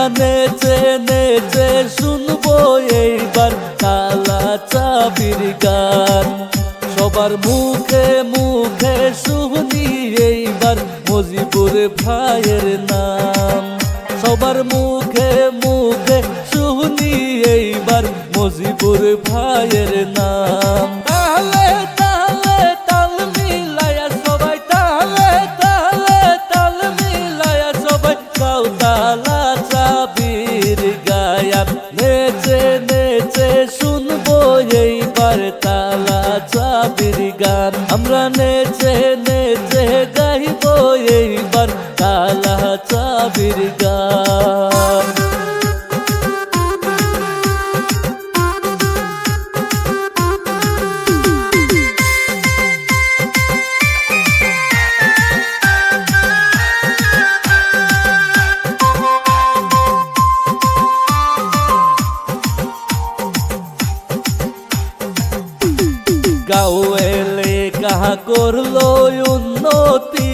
আমরা নেচে নেচে শুনবো এইবার তালা চাবির গান। সবার মুখে মুখে শুনি এইবার মজিবুর ভাইয়ের নাম। সবার মুখে মুখে শুনি এইবার মজিবুর ভাইয়ের নাম। তালে তালে তাল মিলায়া সবাই, তালে তালে তাল মিলায়া সবাই গাও তালা চাবির গায়ান। নেচে নেচে শুনবো এইবার তালা চাবির গান। আমরা নেচে নেচে গাইবো এইবার তালা চাবির গান। গাঁও এলে কাহা করলো উন্নতি,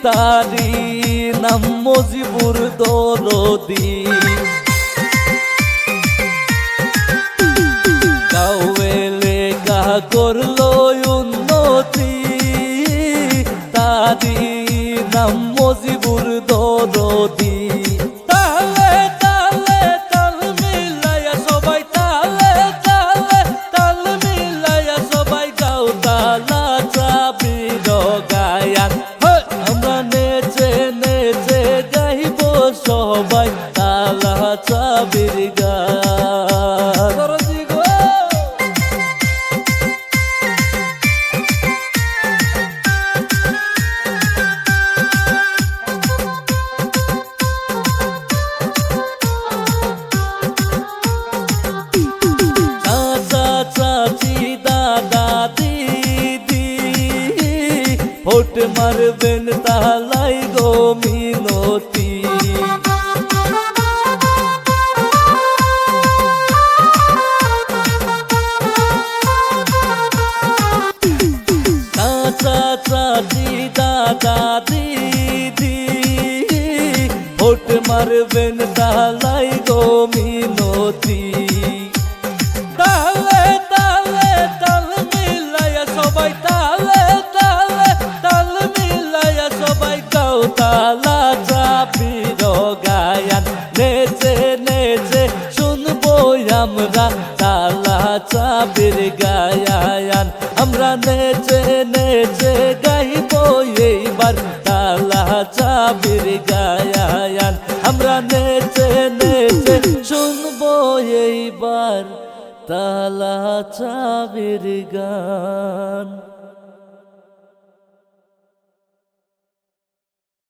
তারি নাম মজিবুর দরদি। গাঁও এলে কাহা করলো উন্নতি, তারি নাম মজিবুর দরদি। তালে তালে তাল মিলায়া সবাই, তালে তালে তাল মিলায়া সবাই গাও তালা চাবির গায়ান। আমরা নেচে নেচে গাইবো সবাই তালা চাবির গান। ভোট মারবেন তালাই গো মিনতি। চাচা চাচি দাদা দিদি ভোট মারবেন তালাই গো মিনতি। তালে তালে তাল মিলায়া সবাই, তালে তালে তাল মিলায়া সবাই গাও তালা চাবির গায়ান। নেচে নেচে শুনবো আমরা তালা চাবির গায়ান। আমরা নেচে নেচে গাইবো এইবার তালা চাবির গায়ান। আমরা নেচে নেচে শুনবো এইবার তালা চাবির গান।